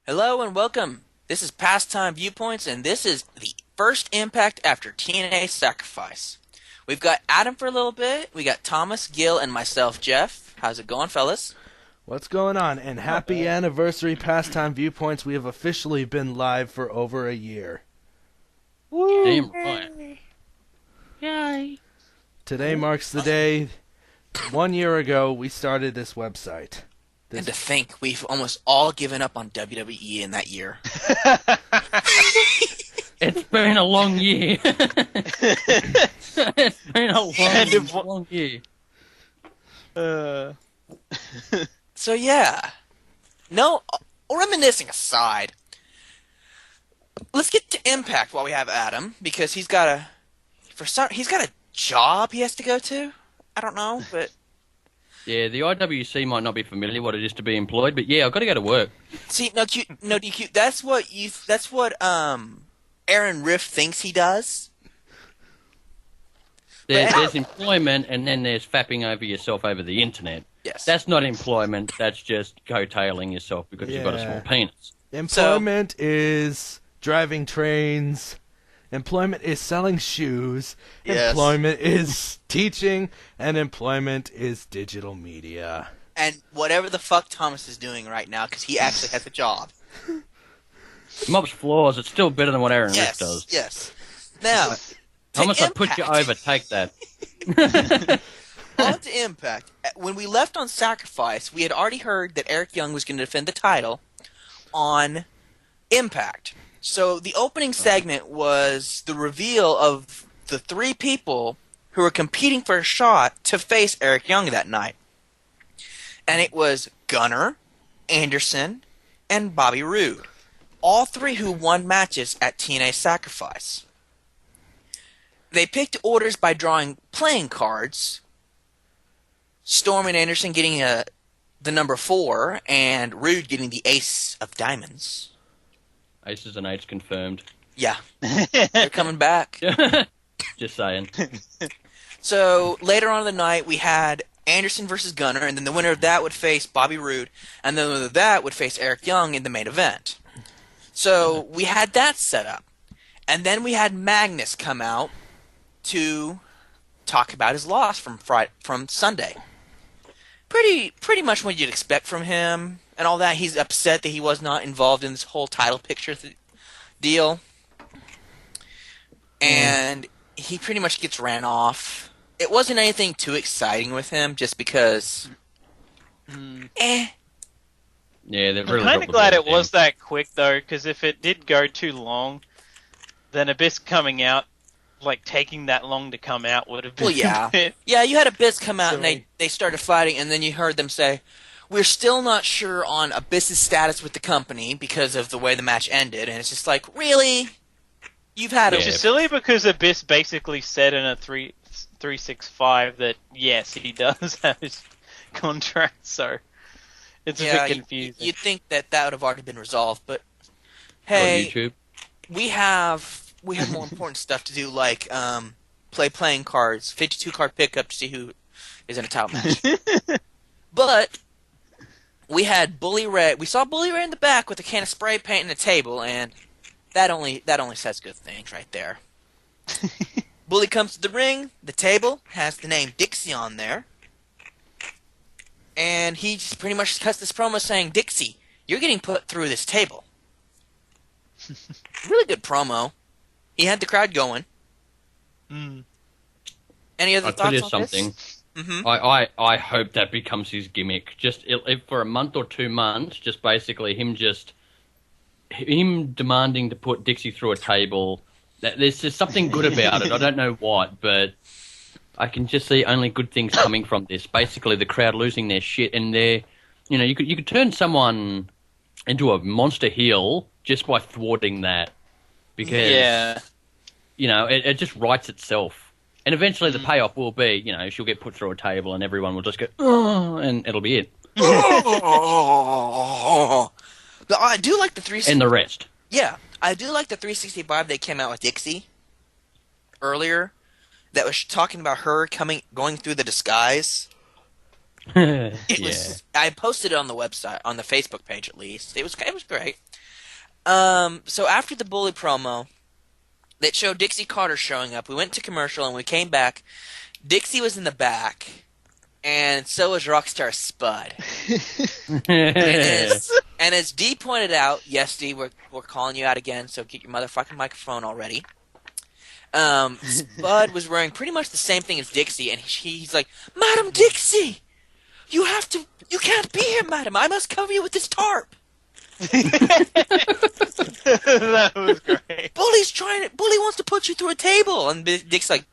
Hello and welcome. This is Pastime Viewpoints, and this is the first Impact after TNA Sacrifice. We've got Adam for a little bit, we got Thomas, Gil, and myself, Jeff. How's it going, fellas? What's going on? And happy anniversary, Pastime Viewpoints. We have officially been live for over a year. Woo! Damn right. Yay! Today marks the day 1 year ago we started this website. And to think, we've almost all given up on WWE in that year. It's been a long year. It's been a long year. So yeah. No, reminiscing aside, let's get to Impact while we have Adam, because he's got a job he has to go to. I don't know, but Yeah, the IWC might not be familiar what it is to be employed, but yeah, I've got to go to work. see, no DQ. That's what Aaron Riff thinks he does. There's employment, and then there's fapping over yourself over the internet. Yes. That's not employment. That's just coattailing yourself because you've got a small penis. Employment is driving trains. Employment is selling shoes. Yes. Employment is teaching. And employment is digital media. And whatever the fuck Thomas is doing right now, because he actually has a job. Mob's flaws. It's still better than what Aaron Riff Yes, does. yes. Now, Thomas, to I put you Impact. over. Take that. On to Impact. When we left on Sacrifice, we had already heard that Eric Young was going to defend the title on Impact. So the opening segment was the reveal of the three people who were competing for a shot to face Eric Young that night. And it was Gunner, Anderson, and Bobby Roode. All three who won matches at TNA Sacrifice. They picked orders by drawing playing cards. Storm and Anderson getting the number 4, and Roode getting the ace of diamonds. Aces and eights confirmed. Yeah, they're coming back. Just saying. So later on in the night, we had Anderson versus Gunner, and then the winner of that would face Bobby Roode, and then the winner of that would face Eric Young in the main event. So we had that set up. And then we had Magnus come out to talk about his loss from Sunday. Pretty much what you'd expect from him and all that. He's upset that he was not involved in this whole title picture deal. And he pretty much gets ran off. It wasn't anything too exciting with him, just because Yeah, they've I'm really kind dropped of the glad ball it with was him. that quick though, because if it did go too long, then Abyss coming out, like taking that long to come out, would have been. Well, yeah. a bit Yeah, you had Abyss come out and silly. they started fighting, and then you heard them say, "We're still not sure on Abyss's status with the company because of the way the match ended." And it's just like, really? You've had Which a... is silly because Abyss basically said in a 365 that yes, he does have his contract, so it's a Yeah, bit confusing. you'd think that would have already been resolved, but On hey, YouTube. we have more important stuff to do, like play playing cards, 52 card pickup to see who is in a title match. But we had Bully Ray. We saw Bully Ray in the back with a can of spray paint and a table, and that only says good things right there. Bully comes to the ring. The table has the name Dixie on there, and he just pretty much cuts this promo saying, "Dixie, you're getting put through this table." Really good promo. He had the crowd going. Mm. Any other I'll thoughts tell you on something. this? Mm-hmm. I hope that becomes his gimmick. Just if for a month or 2 months, just basically him demanding to put Dixie through a table. There's just something good about it. I don't know what, but I can just see only good things coming from this. Basically, the crowd losing their shit, and you could turn someone into a monster heel just by thwarting that, because Yeah. it just writes itself. And eventually the payoff will be, she'll get put through a table and everyone will just go, oh, and it'll be it. But I do like the 360. And the rest. Yeah, I do like the 365 they came out with Dixie earlier. That was talking about her going through the disguise. It was. I posted it on the website, on the Facebook page at least. It was great. So after the bully promo, that showed Dixie Carter showing up. We went to commercial and we came back. Dixie was in the back, and so was Rockstar Spud. and as Dee pointed out, yes, Dee, we're calling you out again, so get your motherfucking microphone already. Spud was wearing pretty much the same thing as Dixie, and he's like, Madam Dixie, you can't be here, madam. I must cover you with this tarp. That was great. Bully wants to put you through a table, and Dick's like,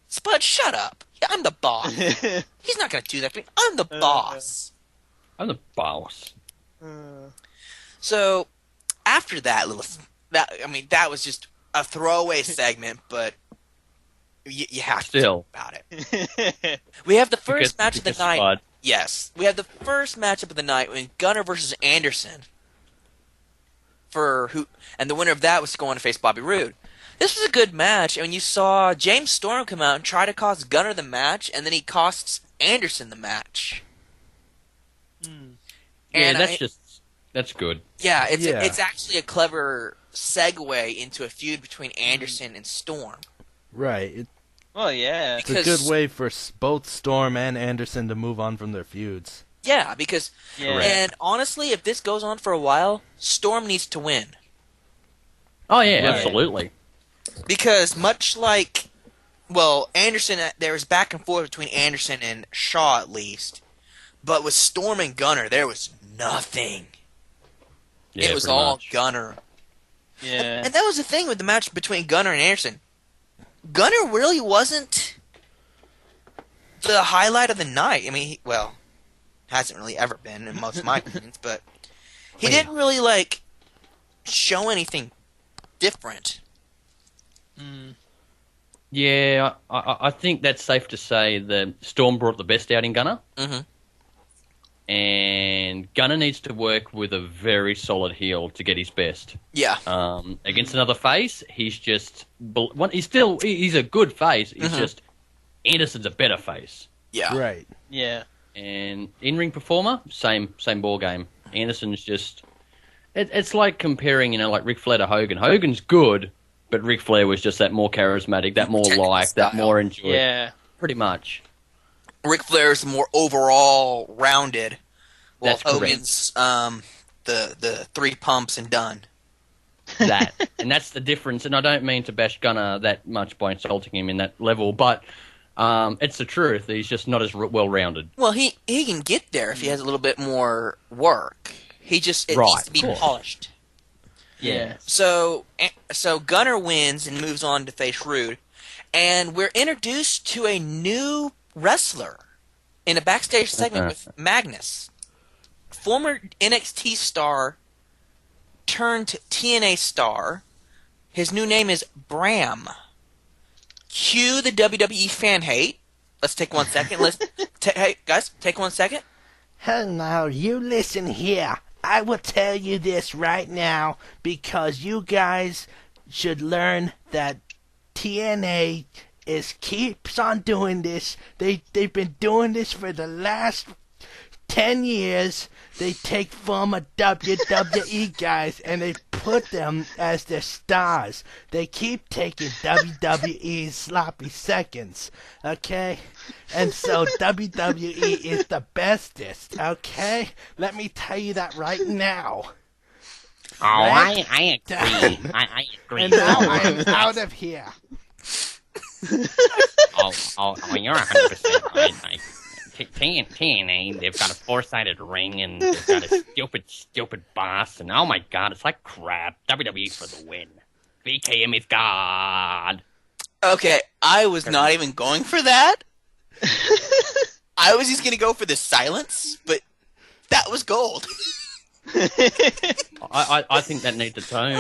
Spud, shut up. I'm the boss. He's not going to do that to me. I'm the boss. I'm the boss. So, after that that was just a throwaway segment, but you have to talk about it. We have the first match of the night. Spud. Yes, we have the first matchup of the night when Gunner versus Anderson. And the winner of that was going to face Bobby Roode. This was a good match, and you saw James Storm come out and try to cost Gunner the match, and then he costs Anderson the match. And that's good. Yeah, it's actually a clever segue into a feud between Anderson and Storm. Right. Well, yeah. It's a good way for both Storm and Anderson to move on from their feuds. Yeah, because... Yeah. And honestly, if this goes on for a while, Storm needs to win. Oh, yeah, Right. absolutely. Because much like... Well, Anderson... There was back and forth between Anderson and Shaw, at least. But with Storm and Gunner, there was nothing. Yeah, it was pretty all much. Gunner. Yeah. And that was the thing with the match between Gunner and Anderson. Gunner really wasn't the highlight of the night. I mean, hasn't really ever been in most of my opinions, but he didn't really, show anything different. Yeah, I think that's safe to say that Storm brought the best out in Gunner. Mm-hmm. And Gunner needs to work with a very solid heel to get his best. Yeah. Against another face, he's just... He's a good face. He's just... Anderson's a better face. Yeah. Right. Yeah. And in-ring performer, same ball game. Anderson's just... It's like comparing, like Ric Flair to Hogan. Hogan's good, but Ric Flair was just that more charismatic, that more Technical liked, style. that more enjoyed. Yeah. Pretty much. Ric Flair's more overall rounded. While That's correct. Hogan's the 3 pumps and done. That. And that's the difference. And I don't mean to bash Gunner that much by insulting him in that level, but it's the truth. He's just not as well-rounded. Well, he can get there if he has a little bit more work. It needs to be of course. polished. Yeah. So Gunner wins and moves on to face Rude, and we're introduced to a new wrestler in a backstage segment with Magnus, former NXT star turned TNA star. His new name is Bram. Cue the WWE fan hate. Let's take 1 second. Hey guys, take 1 second. Hello, you listen here. I will tell you this right now because you guys should learn that TNA keeps on doing this. They've been doing this for the last 10 years. They take former WWE guys and they put them as their stars. They keep taking WWE's sloppy seconds, okay? And so WWE is the bestest, okay? Let me tell you that right now. Oh, I agree. I agree. And now I'm out of here. Oh, you're 100% right. TNA, they've got a 4-sided ring, and they've got a stupid boss, and oh my god, it's like crap. WWE for the win. VKM is God. Okay, I was not even going for that. I was just going to go for the silence, but that was gold. I think that needs its own...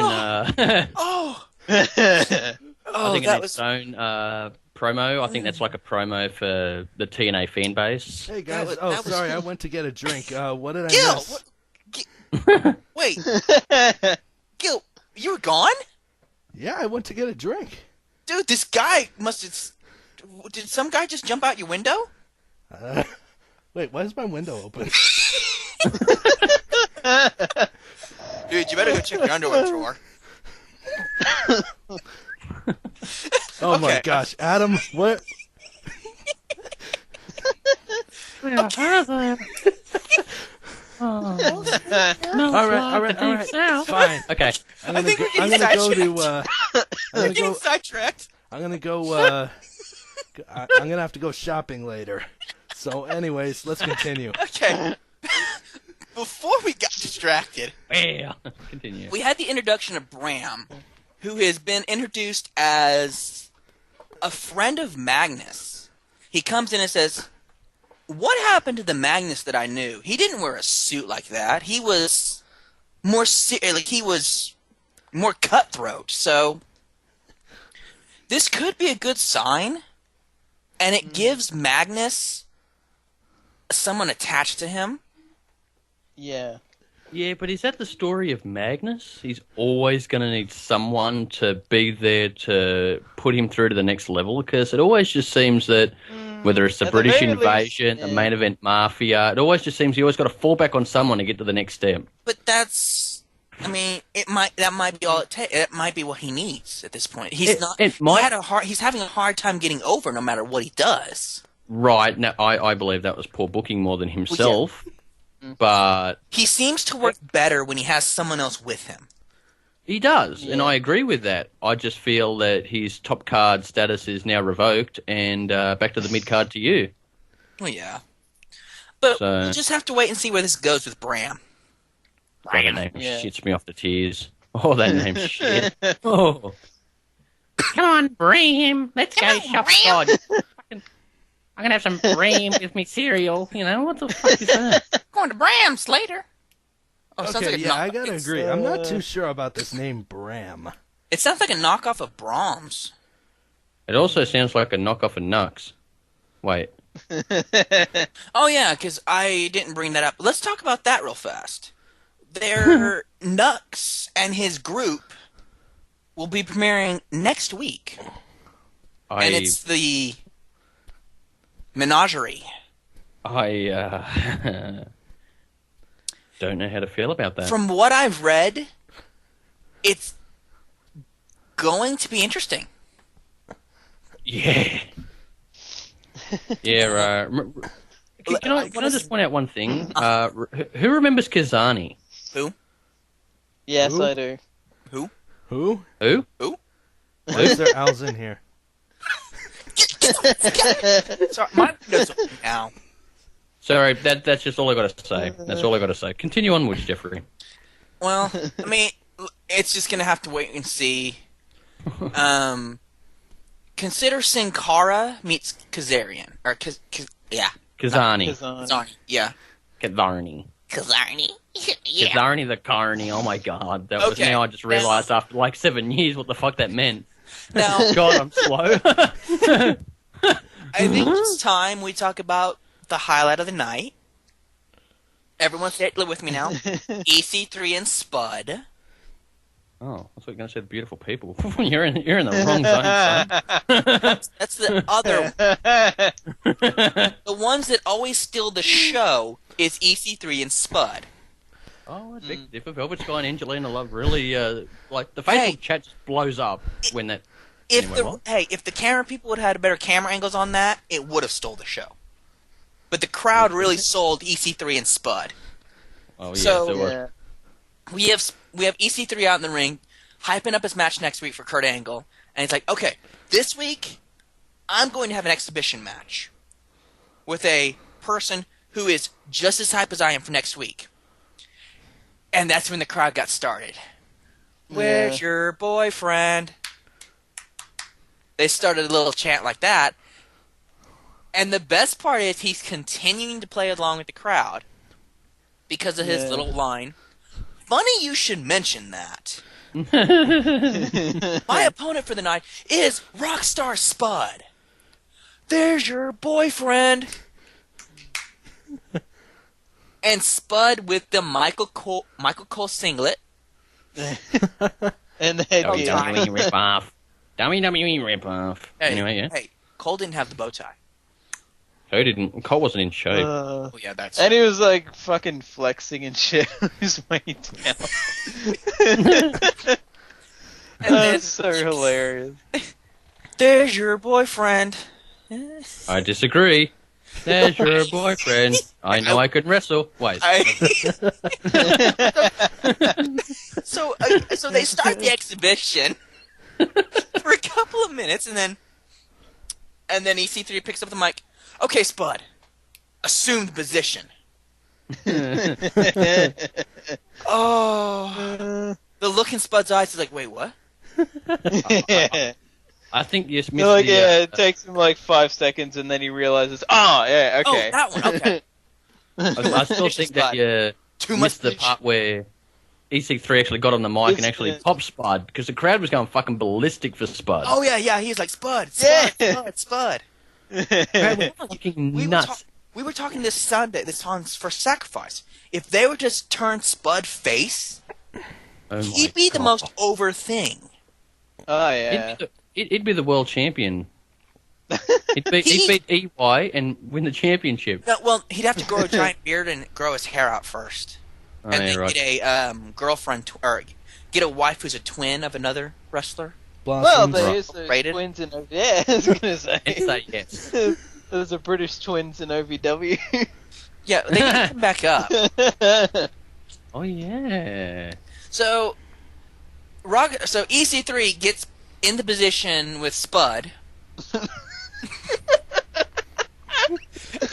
Oh, I think it that needs its own promo. I think that's like a promo for the TNA fan base. Hey guys, That was sorry, I cool. went to get a drink. What did I Gil! miss? Wait. Gil, you were gone? Yeah, I went to get a drink. Dude, this guy must have... Did some guy just jump out your window? Wait, why is my window open? Dude, you better go check your underwear drawer. Oh my Okay. gosh, Adam, what? All right. Fine. Okay. I'm I gonna think go, we're I'm getting gonna go sidetracked. to. I'm We're gonna getting go. sidetracked. I'm gonna go. I'm gonna have to go shopping later. So, anyways, let's continue. Okay. Before we got distracted, Well, continue. we had the introduction of Bram, who has been introduced as a friend of Magnus. He comes in and says, "What happened to the Magnus that I knew? He didn't wear a suit like that. He was more he was more cutthroat." So this could be a good sign, and it gives Magnus someone attached to him. Yeah. Yeah, but is that the story of Magnus? He's always going to need someone to be there to put him through to the next level, because it always just seems that whether it's the At the British very invasion, least, the main event mafia, it always just seems you always got to fall back on someone to get to the next step. But that's, I mean, that might be all it takes. That might be what he needs at this point. He's he's having a hard time getting over no matter what he does. Right, now I believe that was poor booking more than himself, but He seems to work better when he has someone else with him. he does, and I agree with that. I just feel that his top card status is now revoked, and back to the mid card to you. Well, yeah. But So- we'll just have to wait and see where this goes with Bram. Oh, that name Yeah. shits me off the tears. Oh, that name's shit. Oh. Come on, Bram. Let's go shop. God, I'm gonna have some Bram with me cereal. You know, what the fuck is that? Going to Bram's later. Oh, it sounds Okay, like a yeah, I knock- gotta it's- agree. I'm not too sure about this name Bram. It sounds like a knockoff of Brahms. It also sounds like a knockoff of Nux. Wait. Oh, yeah, because I didn't bring that up. Let's talk about that real fast. Their Nux and his group will be premiering next week. And it's the Menagerie. I don't know how to feel about that. From what I've read, it's going to be interesting. Yeah. Yeah, can I just point out one thing? Who remembers Kazani? Who? Yes, Who? I do. Who? Who? Why is there owls in here? Sorry, my window's open now. Sorry, that's just all I got to say. That's all I got to say. Continue onwards, Jeffrey. Well, I mean, it's just going to have to wait and see. Consider Sin Cara meets Kazarian. Or, yeah. Kazani. Kazarni. Yeah. Kazarni. Kazarni. Yeah. Kazarni the Carney. Oh my god. That was Okay. now I just realised after like 7 years what the fuck that meant. Now, God, I'm slow. I think it's time we talk about the highlight of the night. Everyone stay with me now. EC3 and Spud. Oh, I thought you were going to say the beautiful people. you're in the wrong zone, son. That's the other. The ones that always steal the show is EC3 and Spud. Oh, if Velvet Sky and Angelina Love really, like, the Facebook Hey. chat just blows up when that... If Anyway, if the camera people had had better camera angles on that, it would have stole the show. But the crowd really sold EC3 and Spud. Oh, yeah, So- there was. Yeah. We have EC3 out in the ring, hyping up his match next week for Kurt Angle, and he's like, okay, this week I'm going to have an exhibition match with a person who is just as hype as I am for next week. And that's when the crowd got started. Where's your boyfriend? They started a little chant like that. And the best part is he's continuing to play along with the crowd because of his Yeah. little line. Funny you should mention that. My opponent for the night is Rockstar Spud. There's your boyfriend. And Spud with the Michael Cole singlet. And the headgear. WWE rip-off. WWE rip-off. Hey, Anyway, yeah. hey, Cole didn't have the bow tie. Cole wasn't in shape. Oh yeah, that's. And he was like fucking flexing and shit on his way down. And then, That's so hilarious. there's your boyfriend. I disagree. There's your boyfriend. I know I can wrestle. Wait. So they start the exhibition for a couple of minutes, and then EC3 picks up the mic. Okay, Spud, assume the position. Oh, the look in Spud's eyes is like, wait, what? I think you just missed They're like, the, yeah, it takes him like 5 seconds, and then he realizes, yeah, okay. Oh, that one. Okay. I still think that you Too missed much the part where EC3 actually got on the mic and actually popped Spud, because the crowd was going fucking ballistic for Spud. Oh yeah. He was like, Spud. Crowd was fucking nuts. We were talking this Sunday, this on for Sacrifice. If they would just turn Spud face, Oh he'd my be the God. most over thing. Oh, yeah. He'd be the world champion. He'd beat EY and win the championship. No, well, he'd have to grow a giant beard and grow his hair out first. Oh, And yeah, then right. get a girlfriend, or get a wife who's a twin of another wrestler. Well, Blossoms. there's the Rated? twins in OVW. Yeah, I was gonna say. Let's say yes. There's the British twins in OVW. Yeah, they can come back up. Oh yeah. So EC3 gets in the position with Spud.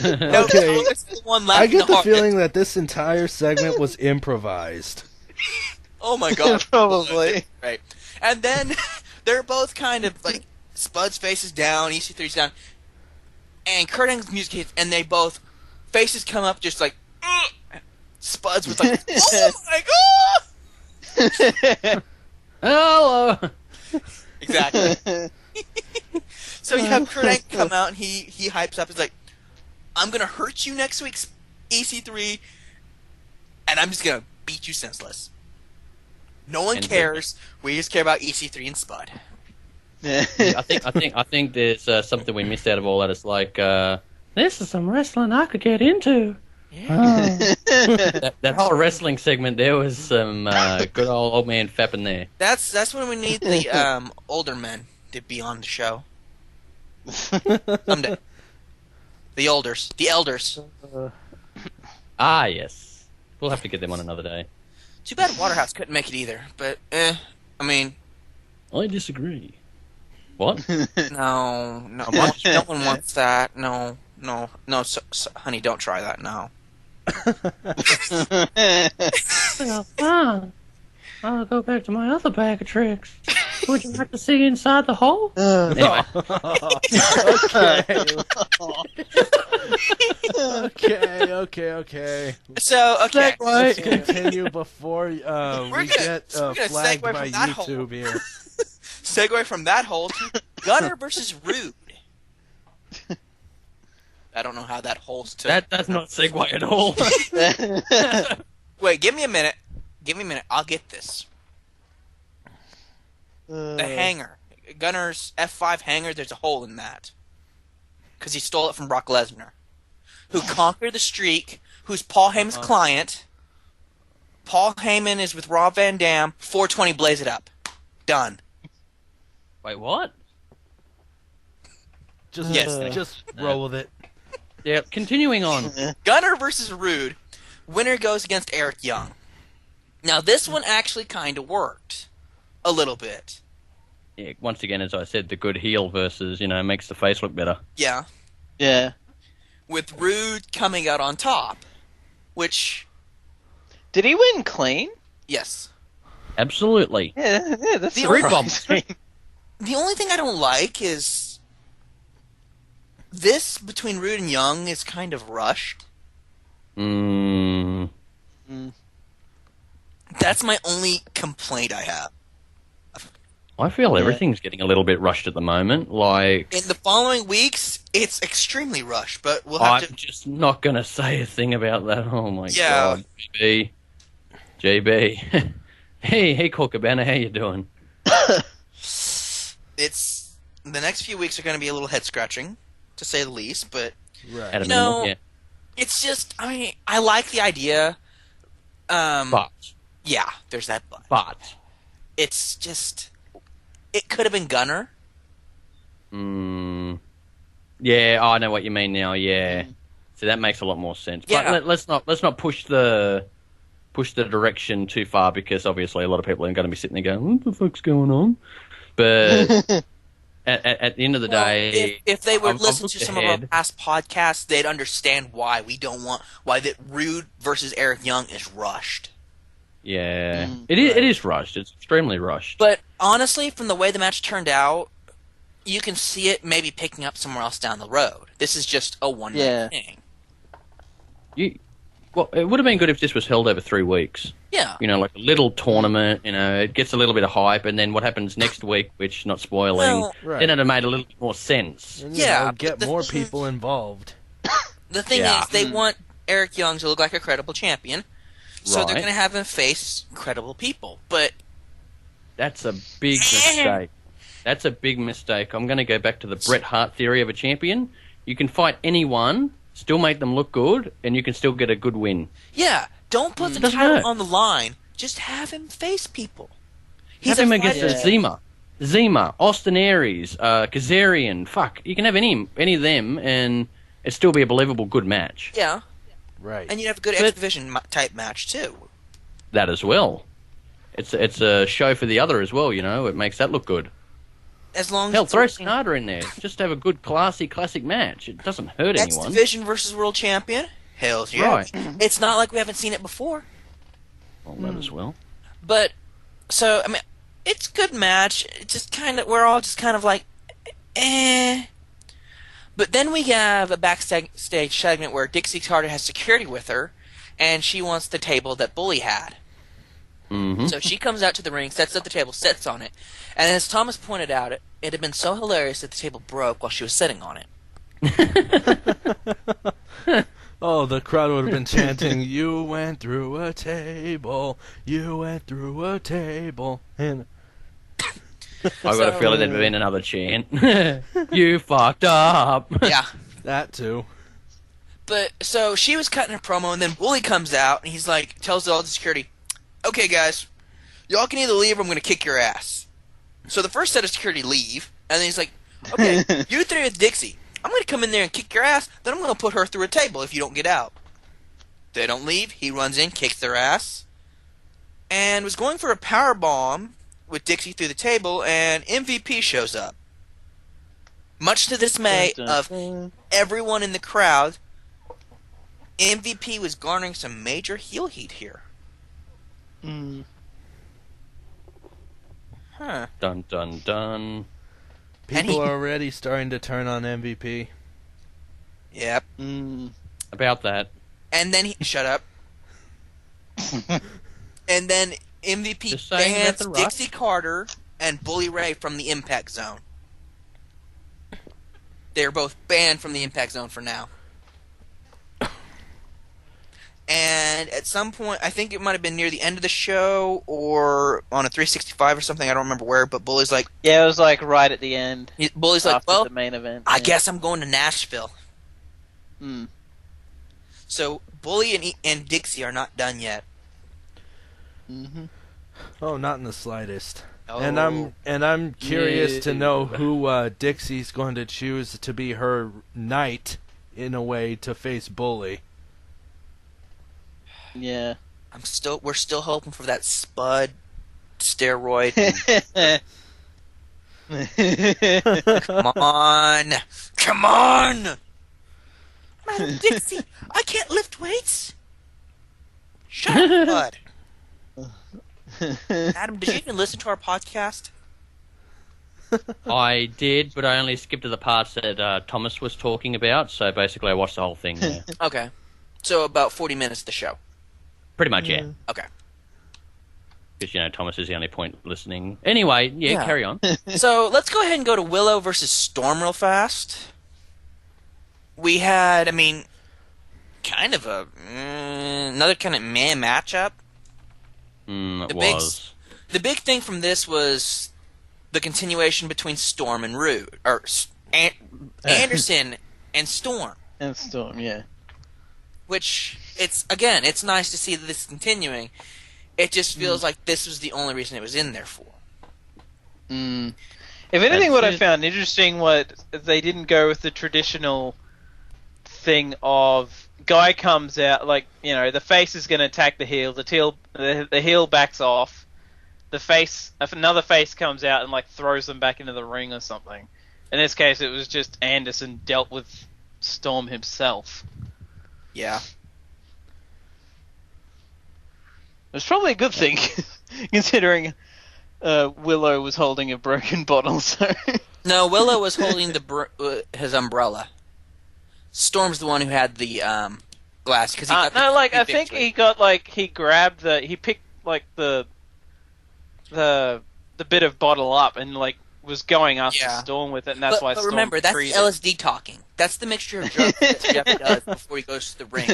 No, Okay. Thomas is the one I laughing get the hardest. feeling that this entire segment was improvised. Oh my god. Probably. Right. And then they're both kind of like, Spud's face is down, EC3's down, and Kurt Angle's music hits, and they both, faces come up just like, "Ugh." Spud's was like, oh my god! Hello. Exactly. So you have Kurt Angle come out, and he hypes up, he's like, I'm gonna hurt you next week, EC3, and I'm just gonna beat you senseless. No one And- cares. We just care about EC3 and Spud. I think there's something we missed out of all that. It's like this is some wrestling I could get into. Yeah. That whole wrestling segment, there was some good old man fapping there. That's when we need the older men to be on the show. Someday. The elders. Ah, yes. We'll have to get them on another day. Too bad Waterhouse couldn't make it either, but I mean, I disagree. What? no, no one wants that. No, so, honey, don't try that. No. I'll go back to my other bag of tricks. Would you like to see inside the hole? Anyway, Okay. So okay, Let's continue before we gonna- get we're gonna flagged segue by from that hole. YouTube here. segue from that hole to Gunner versus Rude. I don't know how that hole's to. that does not segue at all. Wait, give me a minute. I'll get this. The hanger. Gunner's F5 hanger, there's a hole in that. Because he stole it from Brock Lesnar. Who conquered the streak, who's Paul Heyman's client. Paul Heyman is with Rob Van Dam. 420 blaze it up. Done. Wait, what? Just roll with it. Yeah, continuing on. Gunner versus Rude. Winner goes against Eric Young. Now, this one actually kind of worked. A little bit. Yeah, once again, as I said, the good heel versus, makes the face look better. Yeah. Yeah. With Rude coming out on top. Which, Did he win clean? yes. Absolutely. Yeah, that's The Rude bomb. surprising. The only thing I don't like is this between Rude and Young is kind of rushed. That's my only complaint I have. I feel everything's getting a little bit rushed at the moment. Like, In the following weeks, it's extremely rushed, but we'll have I'm to... just not going to say a thing about that. Oh, my Yeah. God. JB. Hey, Cool Cabana, how you doing? It's... The next few weeks are going to be a little head-scratching, to say the least, but Right. At a You know, minimum, yeah. it's just, I mean, I like the idea. But Yeah, there's that but. It's just, it could have been Gunner. yeah, I know what you mean now. Yeah, so that makes a lot more sense. Yeah. But let's not push the direction too far, because obviously a lot of people are going to be sitting there going, "What the fuck's going on?" But at the end of the day, if they would I've listen looked to some of ahead. our past podcasts, they'd understand why that Rude versus Eric Young is rushed. Yeah, it is rushed. It's extremely rushed. But honestly, from the way the match turned out, you can see it maybe picking up somewhere else down the road. This is just a one-night thing. Well, it would have been good if this was held over 3 weeks. Yeah. You know, like a little tournament, you know, it gets a little bit of hype, and then what happens next week, which, not spoiling, Well, Right. then it'd have made a little bit more sense. And, Yeah, but get the more thing- people involved. The thing Yeah. is, they want Eric Young to look like a credible champion, so they're Right. going to have him face credible people. But That's a big mistake. That's a big mistake. I'm going to go back to the Bret Hart theory of a champion. You can fight anyone, still make them look good, and you can still get a good win. yeah, don't put the Doesn't title hurt. on the line. Just have him face people. Have him a against fighter. Zima, Austin Aries, Kazarian. Fuck, you can have any of them, and it'd still be a believable good match. Yeah, Right. and you'd have a good But- X Division type match too. That as well. It's a show for the other as well, you know. It makes that look good. As long as Hell, it's throw working. Sonata in there. Just have a good, classic match. It doesn't hurt X anyone. Division versus World Champion. Hell yeah. Right. It's not like we haven't seen it before. Well, that as well. But so I mean, it's a good match. It just kind of we're all just kind of like, eh. But then we have a backstage segment where Dixie Carter has security with her, and she wants the table that Bully had. Mm-hmm. So she comes out to the ring, sets up the table, sits on it, and as Thomas pointed out, it had been so hilarious that the table broke while she was sitting on it. Oh, the crowd would have been chanting, "You went through a table, you went through a table." And I've got a feeling there'd been another chant. You fucked up. Yeah. that too. But so she was cutting a promo, and then Bully comes out, and he's like, tells all the security, "Okay, guys, y'all can either leave or I'm going to kick your ass." So the first set of security leave, and then he's like, "Okay, you three with Dixie. I'm going to come in there and kick your ass, then I'm going to put her through a table if you don't get out." They don't leave. He runs in, kicks their ass, and was going for a power bomb with Dixie through the table, and MVP shows up. Much to the dismay of everyone in the crowd, MVP was garnering some major heel heat here. Huh. Dun dun dun. And People he- are already starting to turn on MVP. Yep. About that. And then he shut up. And then MVP Just saying about bans the Rock. Dixie Carter and Bully Ray from the Impact Zone. They're both banned from the Impact Zone for now. And at some point, I think it might have been near the end of the show or on a 365 or something. I don't remember where, but Bully's like, Yeah, it was like right at the end. Bully's like, after well, the main event. I yeah. guess I'm going to Nashville. Hmm. So Bully and Dixie are not done yet. Mm-hmm. Oh, not in the slightest. Oh. And I'm curious to know who Dixie's going to choose to be her knight in a way to face Bully. Yeah. We're still hoping for that Spud steroid. Come on, Madam Dixie, I can't lift weights. Shut up, Bud. Adam, did you even listen to our podcast? I did, but I only skipped to the parts that Thomas was talking about, so basically I watched the whole thing. Yeah. Okay, so about 40 minutes of the show. Pretty much, yeah. Okay, Because, you know, Thomas is the only point listening. Anyway, Yeah. carry on. so let's go ahead and go to Willow versus Storm real fast. We had, kind of another kind of meh matchup. It The big- was. The big thing from this was the continuation between Storm and Rude, or Anderson and Storm. And Storm, yeah. Which, it's nice to see that this is continuing. It just feels like this was the only reason it was in there for. Mm. If anything, what I found interesting was they didn't go with the traditional thing of guy comes out, like, you know, the face is going to attack the heel, the heel backs off, if another face comes out and, like, throws them back into the ring or something. In this case, it was just Anderson dealt with Storm himself. Yeah. It was probably a good thing, considering Willow was holding a broken bottle, so... No, Willow was holding his umbrella. Storm's the one who had the glass. Cause he got I think he got, like, he picked, like, the bit of bottle up and, like, was going after Storm with it, and that's why Storm remember, that's treated. LSD talking. That's the mixture of drugs that Jeff does before he goes to the ring.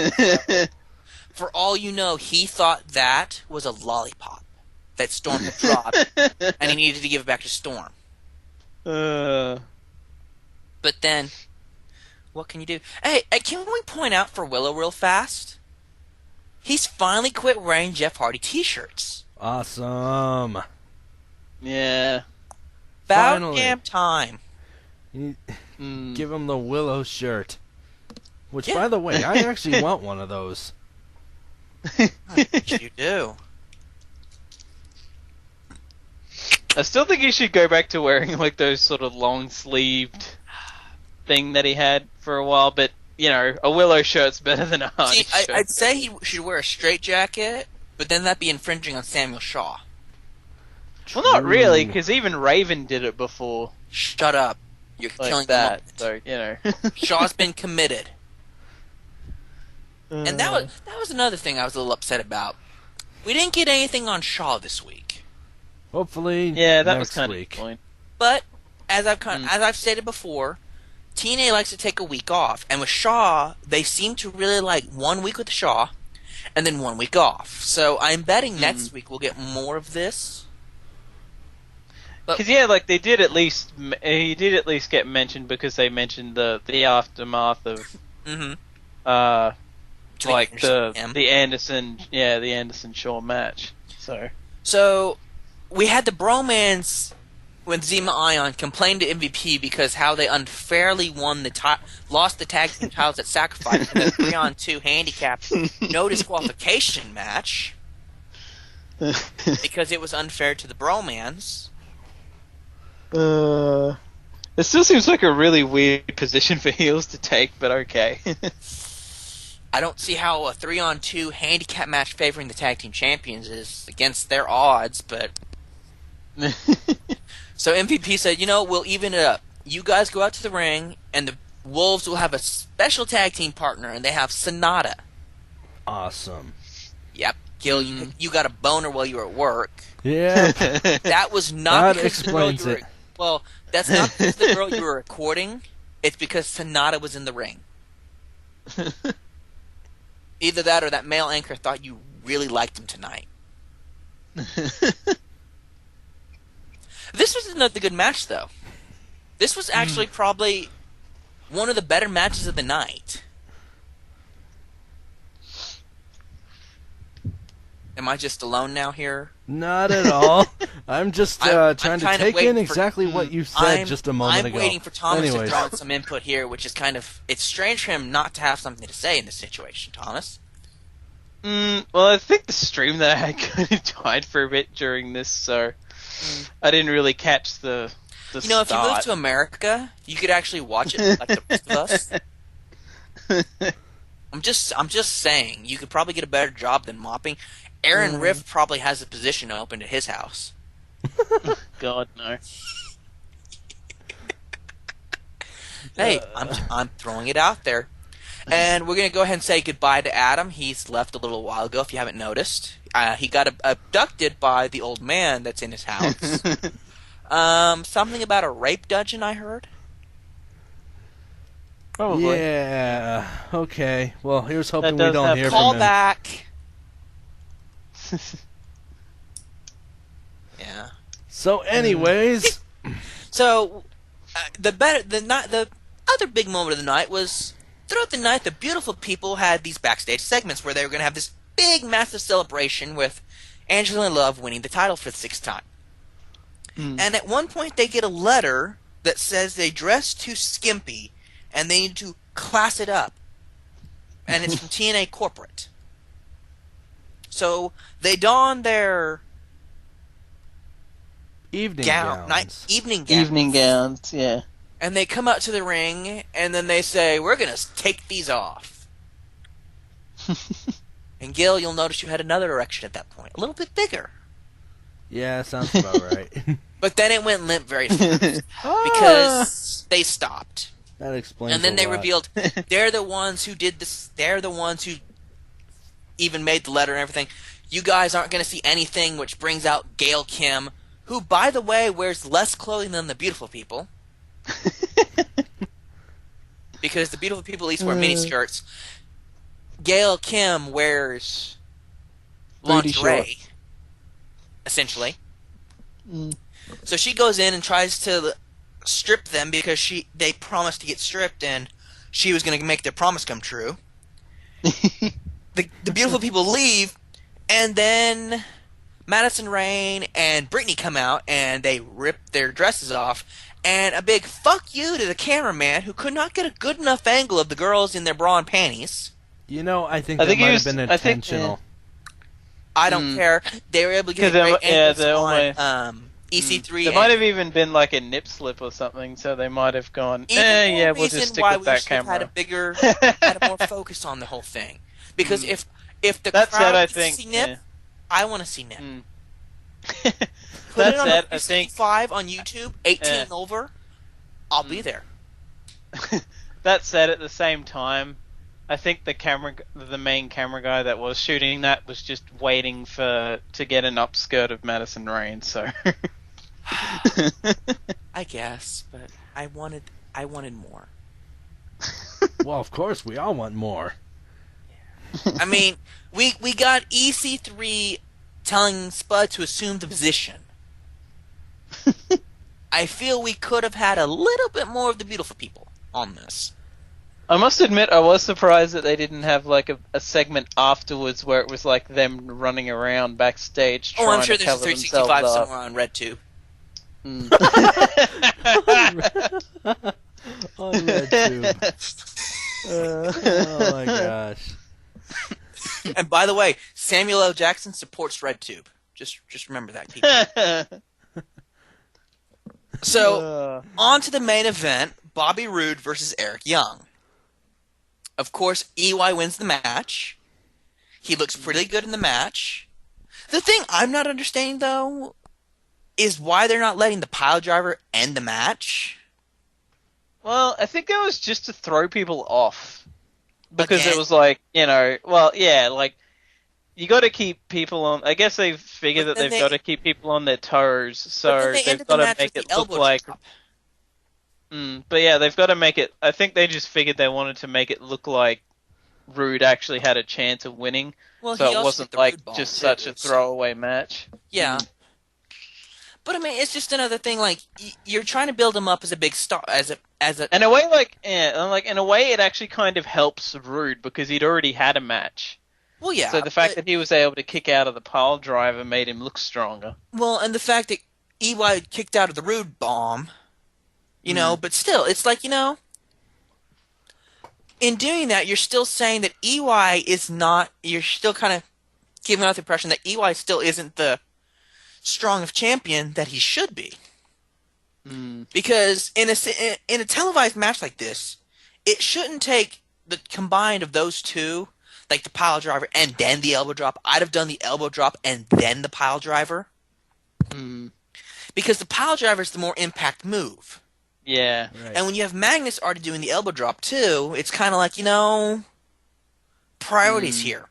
For all you know, he thought that was a lollipop that Storm had dropped, and he needed to give it back to Storm. But then, what can you do? Hey, can we point out for Willow real fast? He's finally quit wearing Jeff Hardy t-shirts. Awesome. Yeah. About damn time. Give him the Willow shirt. Which, by the way, I actually want one of those. You do. I still think he should go back to wearing, like, those sort of long-sleeved thing that he had for a while, but, you know, a Willow shirt's better than a Hardy shirt. I'd say he should wear a straight jacket, but then that'd be infringing on Samuel Shaw. Well, not really, because even Raven did it before. Shut up. You're Like killing that, the so, you know. Shaw's been committed. And that was another thing I was a little upset about. We didn't get anything on Shaw this week. Hopefully, yeah, that next was kind week. of the point. But as I've stated before, TNA likes to take a week off, and with Shaw, they seem to really like 1 week with Shaw, and then 1 week off. So I'm betting next week we'll get more of this. Because like he did at least get mentioned because they mentioned the aftermath of like the Anderson Shaw match. So we had the bromance when Zema Ion complained to MVP because how they unfairly lost the tag team titles at Sacrifice in a 3-on-2 handicap no disqualification match because it was unfair to the bromance. It still seems like a really weird position for heels to take, but okay. I don't see how a 3-on-2 handicap match favoring the tag team champions is against their odds, but... So MVP said, we'll even it up. You guys go out to the ring, and the Wolves will have a special tag team partner, and they have Sonata. Awesome. Yep. Gil, you got a boner while you were at work. Yeah. That was not that because the girl explains it. Well, that's not because the girl you were recording. It's because Sonata was in the ring. Either that or that male anchor thought you really liked him tonight. This was another good match, though. This was actually probably one of the better matches of the night. Am I just alone now here? Not at all. I'm just trying to take in exactly what you said just a moment ago. I'm waiting for Thomas to throw in some input here, which is it's strange for him not to have something to say in this situation, Thomas. Well, I think the stream that I had kind of died for a bit during this, so I didn't really catch the if you moved to America, you could actually watch it like the rest of us. I'm just saying, you could probably get a better job than mopping. Aaron Riff probably has a position open at his house. God, no. Hey, I'm throwing it out there. And we're going to go ahead and say goodbye to Adam. He's left a little while ago, if you haven't noticed. He got abducted by the old man that's in his house. Something about a rape dungeon, I heard. Probably. Yeah. Okay. Well, here's hoping we don't hear call from him. back. Yeah. So, anyways, so the other big moment of the night was throughout the night, the beautiful people had these backstage segments where they were going to have this big, massive celebration with Angelina Love winning the title for the 6th time. And at one point, they get a letter that says they dress too skimpy and they need to class it up. And it's from TNA Corporate. So they don their evening gowns. Evening gowns, yeah. And they come out to the ring, and then they say, "We're going to take these off." And Gil, you'll notice you had another erection at that point. A little bit bigger. Yeah, sounds about right. But then it went limp very fast. Because they stopped. That explains And then they lot. revealed they're the ones who did this. They're the ones who even made the letter and everything. You guys aren't going to see anything, which brings out Gail Kim, who, by the way, wears less clothing than the beautiful people. Because the beautiful people at least wear miniskirts. Gail Kim wears lingerie, essentially. So she goes in and tries to strip them because they promised to get stripped, and she was going to make their promise come true. The beautiful people leave, and then Madison Rayne and Brittany come out, and they rip their dresses off, and a big fuck you to the cameraman who could not get a good enough angle of the girls in their bra and panties. You know, I think that might have been intentional. I don't care. They were able to get a great angle on EC3. There might have even been like a nip slip or something, so they might have gone, we'll just stick with that camera. Had a bigger, had a more focus on the whole thing. Because if the that crowd I wants think, to see Nip, I want to see Nip. Put That it on said, a I think 5 on YouTube, 18 and over, I'll be there. That said, at the same time, I think the main camera guy that was shooting that was just waiting to get an upskirt of Madison Rayne. So, I guess, but I wanted more. Well, of course, we all want more. I mean, we got EC3 telling Spud to assume the position. I feel we could have had a little bit more of the beautiful people on this. I must admit, I was surprised that they didn't have like a segment afterwards where it was like them running around backstage. Oh, I'm trying sure to there's a cover 365 themselves up. somewhere on RedTube. On RedTube. Oh my gosh. And by the way, Samuel L. Jackson supports RedTube. Just remember that, people. So, on to the main event, Bobby Roode versus Eric Young. Of course, EY wins the match. He looks pretty good in the match. The thing I'm not understanding, though, is why they're not letting the pile driver end the match. Well, I think that was just to throw people off. Because Again? it was like, like, you got to keep people on. I guess they figure that they've got to keep people on their toes, so they've got to make it look like. But yeah, they've got to make it. I think they just figured they wanted to make it look like Roode actually had a chance of winning, Well, so he it also wasn't did the like Roode bomb, just too, such a so- throwaway match. Yeah. But I mean, it's just another thing. Like you're trying to build him up as a big star, as a. In a way, in a way, it actually kind of helps Roode because he'd already had a match. Well, yeah. So the fact that he was able to kick out of the pile driver made him look stronger. Well, and the fact that EY kicked out of the Roode bomb, you know, but still, it's like, you know, in doing that, you're still saying that EY is not. You're still kind of giving out the impression that EY still isn't the strong of champion that he should be. Because in a televised match like this, it shouldn't take the combined of those two, like the pile driver and then the elbow drop. I'd have done the elbow drop and then the pile driver. Because the pile driver is the more impact move. Yeah. Right. And when you have Magnus already doing the elbow drop too, it's kind of like, you know, priorities here.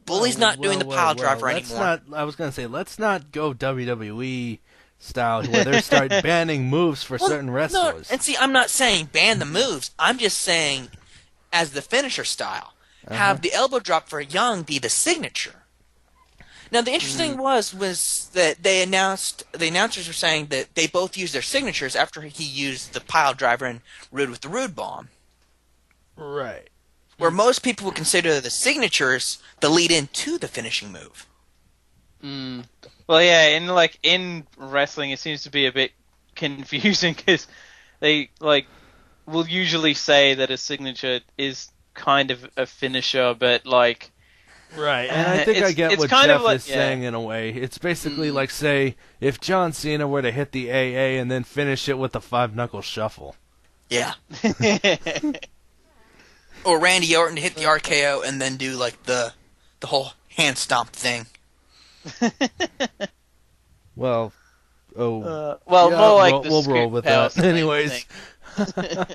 Bully's not doing the pile driver anymore. I was going to say, let's not go WWE style where they start banning moves for certain wrestlers. No, and see, I'm not saying ban the moves. I'm just saying, as the finisher style, have the elbow drop for Young be the signature. Now, the interesting thing was that the announcers were saying that they both used their signatures after he used the pile driver and Roode with the Roode bomb. Right. where most people would consider the signatures the lead in to the finishing move. Well, yeah, in wrestling, it seems to be a bit confusing because they will usually say that a signature is kind of a finisher, but Right, and I think I get it's what kind Jeff of like, is saying in a way. It's basically like, say, if John Cena were to hit the AA and then finish it with the 5-knuckle shuffle. Yeah. Or Randy Orton to hit the RKO and then do like the whole hand stomp thing. Well, more like we'll roll with that. Anyways, thing.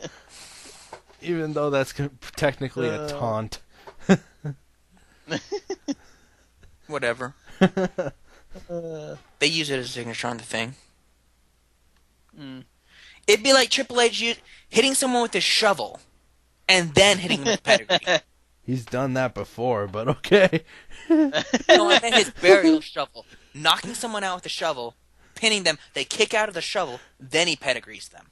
even though that's technically a taunt. Whatever. They use it as a signature on the thing. It'd be like Triple H hitting someone with his shovel and then hitting them with pedigree. He's done that before, but okay. No, I meant his burial shovel. Knocking someone out with a shovel, pinning them, they kick out of the shovel, then he pedigrees them.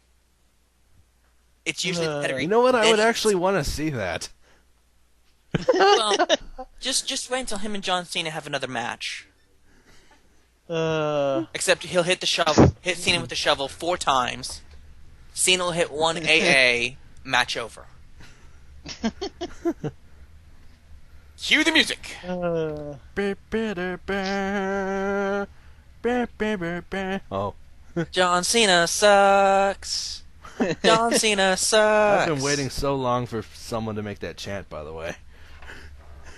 It's usually the pedigree. You know what? I would then actually want to see that. Well, just wait until him and John Cena have another match. Except he'll hit Cena with the shovel 4 times. Cena will hit 1 AA, match over. Cue the music. Oh. John Cena sucks. John Cena sucks. I've been waiting so long for someone to make that chant, by the way.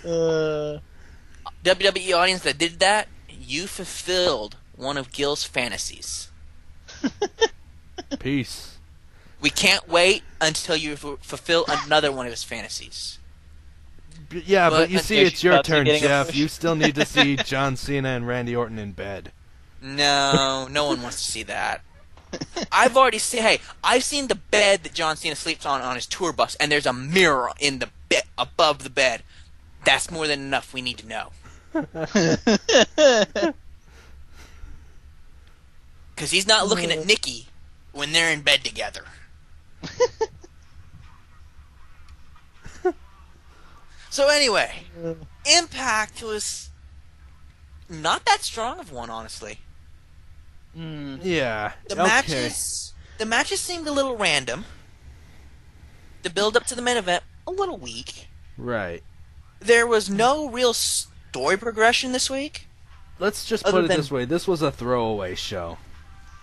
WWE audience that did that, you fulfilled one of Gil's fantasies. Peace. We can't wait until you fulfill another one of his fantasies. Yeah, but you see, it's your About to turn, getting a Jeff. push. You still need to see John Cena and Randy Orton in bed. No one wants to see that. I've already seen. Hey, I've seen the bed that John Cena sleeps on his tour bus, and there's a mirror in the bed above the bed. That's more than enough. We need to know. Because he's not looking at Nikki when they're in bed together. So anyway, Impact was not that strong of one, honestly. Yeah. The matches seemed a little random. The build up to the main event a little weak. Right. There was no real story progression this week. Let's just Other put it than- this way. This was a throwaway show.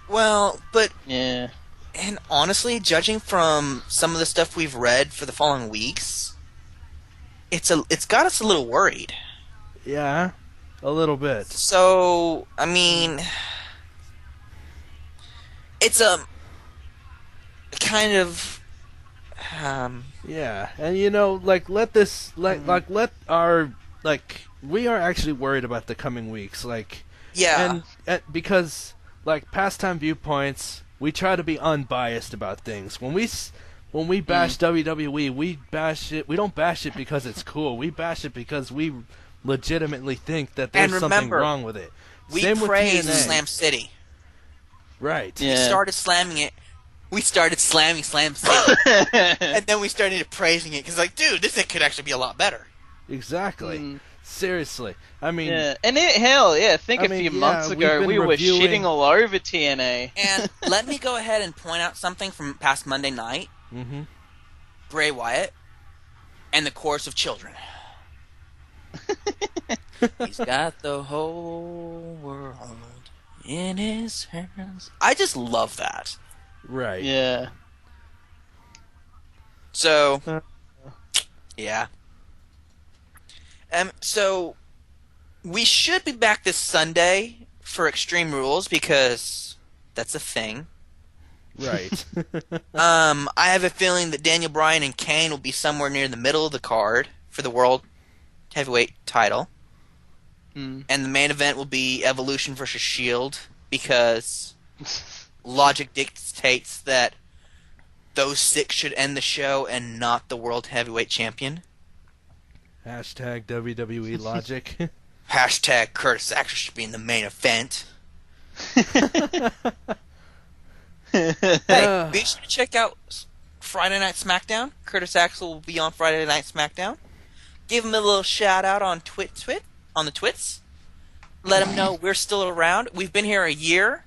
Well, but Yeah. and honestly, judging from some of the stuff we've read for the following weeks, it's got us a little worried. Yeah. A little bit. So, I mean, it's a kind of Yeah. And let our we are actually worried about the coming weeks. yeah. And because pastime viewpoints, we try to be unbiased about things. When we bash WWE, we bash it. We don't bash it because it's cool. We bash it because we legitimately think that there's And something remember, wrong with it. We Same with praised TNA. Slam City. Right. Yeah. We started slamming it. We started slamming Slam City. And then we started praising it because, dude, this thing could actually be a lot better. Exactly. Seriously. I mean, Yeah, and think I a mean, few yeah, months we've ago been we were reviewing- shitting all over TNA. And let me go ahead and point out something from past Monday night. mhm. Bray Wyatt and the chorus of children. He's got the whole world in his hands. I just love that. Right. Yeah. So, yeah. So, we should be back this Sunday for Extreme Rules because that's a thing. Right. I have a feeling that Daniel Bryan and Kane will be somewhere near the middle of the card for the World Heavyweight title. And the main event will be Evolution versus Shield because logic dictates that those 6 should end the show and not the World Heavyweight Champion. Hashtag WWE logic. Hashtag Curtis Axel should be in the main event. Hey, be sure to check out Friday Night SmackDown. Curtis Axel will be on Friday Night SmackDown. Give him a little shout out on on the twits. Let him know we're still around. We've been here a year,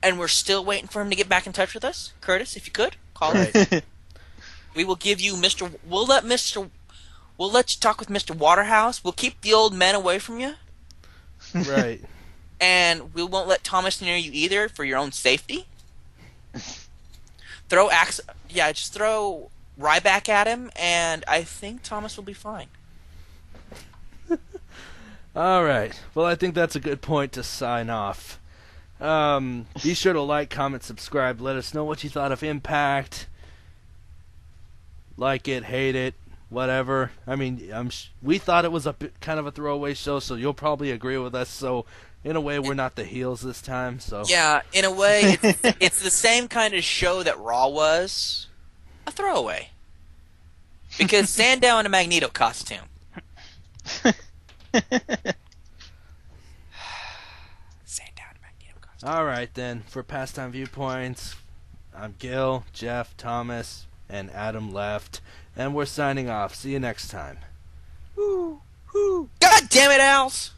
and we're still waiting for him to get back in touch with us. Curtis, if you could, call us. We will give you Mr. We'll let you talk with Mr. Waterhouse. We'll keep the old men away from you. Right. And we won't let Thomas near you either for your own safety. Just throw Ryback at him, and I think Thomas will be fine. All right. Well, I think that's a good point to sign off. Be sure to like, comment, subscribe. Let us know what you thought of Impact. Like it, hate it, whatever. I mean, we thought it was kind of a throwaway show, so you'll probably agree with us. So, in a way, we're not the heels this time. So yeah, in a way, it's the same kind of show that Raw was. A throwaway. Because Sandow in a Magneto costume. All right, then. For Pastime Viewpoints, I'm Gil, Jeff, Thomas, and Adam left. And we're signing off. See you next time. God damn it, Owls!